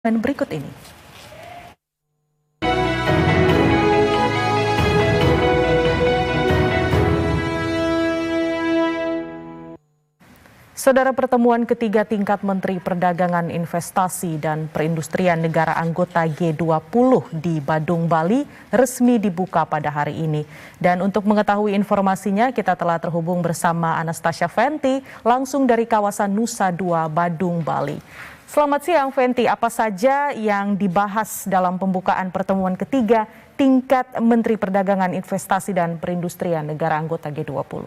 Dan berikut ini. Saudara, pertemuan ketiga tingkat Menteri Perdagangan, Investasi, dan Perindustrian negara anggota G20 di Badung, Bali resmi dibuka pada hari ini. Dan untuk mengetahui informasinya, kita telah terhubung bersama Anastasia Fenty langsung dari kawasan Nusa Dua, Badung, Bali. Selamat siang Fenty, apa saja yang dibahas dalam pembukaan pertemuan ketiga tingkat Menteri Perdagangan, Investasi, dan Perindustrian negara anggota G20?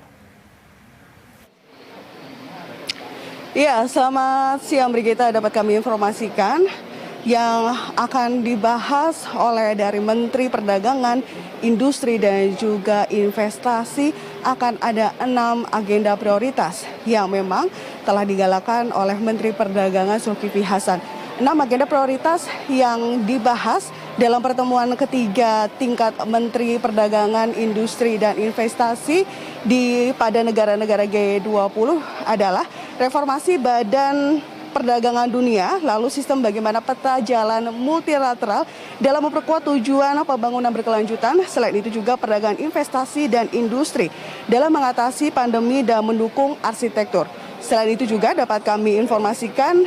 Ya, selamat siang Brigita. Dapat kami informasikan yang akan dibahas oleh dari Menteri Perdagangan, Industri, dan juga Investasi akan ada 6 agenda prioritas yang memang telah digalakan oleh Menteri Perdagangan Zulkifli Hasan. 6 agenda prioritas yang dibahas dalam pertemuan ketiga tingkat Menteri Perdagangan, Industri, dan Investasi pada negara-negara G20 adalah reformasi Badan Perdagangan Dunia, lalu sistem bagaimana peta jalan multilateral dalam memperkuat tujuan pembangunan berkelanjutan. Selain itu juga perdagangan, investasi, dan industri dalam mengatasi pandemi dan mendukung arsitektur. Selain itu juga dapat kami informasikan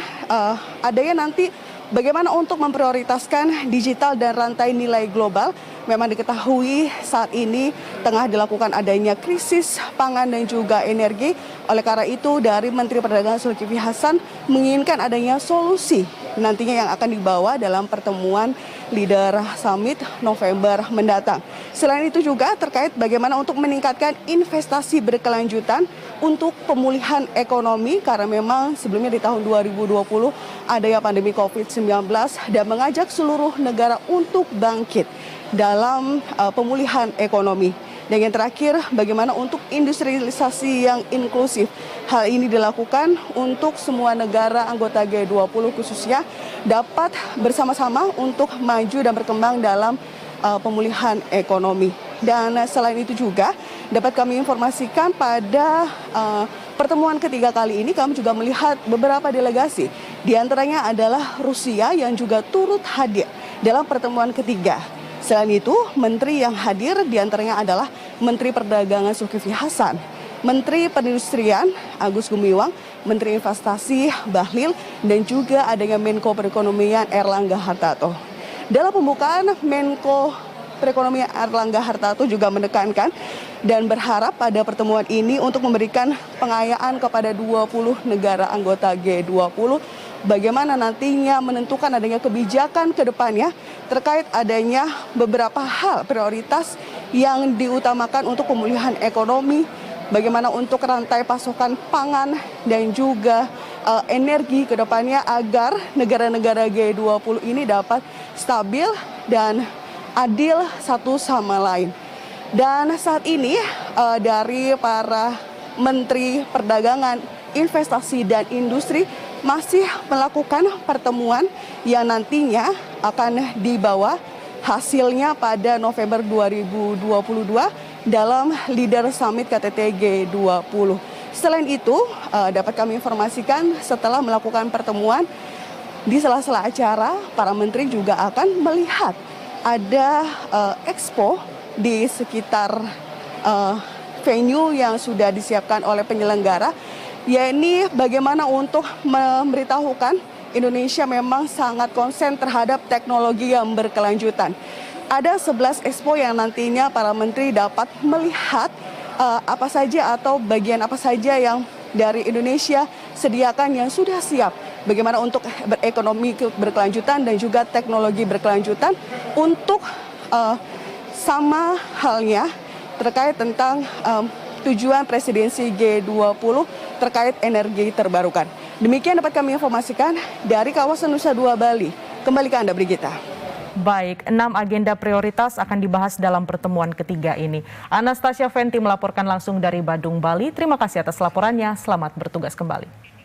adanya nanti bagaimana untuk memprioritaskan digital dan rantai nilai global. Memang diketahui saat ini tengah dilakukan adanya krisis pangan dan juga energi. Oleh karena itu dari Menteri Perdagangan Zulkifli Hasan menginginkan adanya solusi nantinya yang akan dibawa dalam pertemuan Leader Summit November mendatang. Selain itu juga terkait bagaimana untuk meningkatkan investasi berkelanjutan untuk pemulihan ekonomi, karena memang sebelumnya di tahun 2020 adanya pandemi COVID-19 dan mengajak seluruh negara untuk bangkit dalam pemulihan ekonomi. Dan yang terakhir, bagaimana untuk industrialisasi yang inklusif. Hal ini dilakukan untuk semua negara anggota G20 khususnya dapat bersama-sama untuk maju dan berkembang dalam pemulihan ekonomi. Dan selain itu juga dapat kami informasikan pada pertemuan ketiga kali ini kami juga melihat beberapa delegasi. Di antaranya adalah Rusia yang juga turut hadir dalam pertemuan ketiga. Selain itu, menteri yang hadir diantaranya adalah Menteri Perdagangan Zulkifli Hasan, Menteri Perindustrian Agus Gumiwang, Menteri Investasi Bahlil, dan juga adanya Menko Perekonomian Erlangga Hartarto. Dalam pembukaan, Menko Perekonomian Erlangga Hartarto juga menekankan dan berharap pada pertemuan ini untuk memberikan pengayaan kepada 20 negara anggota G20 bagaimana nantinya menentukan adanya kebijakan ke depannya terkait adanya beberapa hal prioritas yang diutamakan untuk pemulihan ekonomi, bagaimana untuk rantai pasokan pangan dan juga energi ke depannya agar negara-negara G20 ini dapat stabil dan adil satu sama lain. Dan saat ini dari para Menteri Perdagangan, Investasi, dan Industri masih melakukan pertemuan yang nantinya akan dibawa hasilnya pada November 2022 dalam Leader Summit KTT G20. Selain itu, dapat kami informasikan setelah melakukan pertemuan di sela-sela acara, para menteri juga akan melihat ada expo di sekitar venue yang sudah disiapkan oleh penyelenggara, yakni bagaimana untuk memberitahukan Indonesia memang sangat konsen terhadap teknologi yang berkelanjutan. Ada 11 expo yang nantinya para menteri dapat melihat apa saja atau bagian apa saja yang dari Indonesia sediakan yang sudah siap. Bagaimana untuk berekonomi berkelanjutan dan juga teknologi berkelanjutan untuk sama halnya terkait tentang tujuan presidensi G20 terkait energi terbarukan. Demikian dapat kami informasikan dari kawasan Nusa Dua, Bali. Kembali ke Anda, Brigita. Baik, 6 agenda prioritas akan dibahas dalam pertemuan ketiga ini. Anastasia Fenty melaporkan langsung dari Badung, Bali. Terima kasih atas laporannya. Selamat bertugas kembali.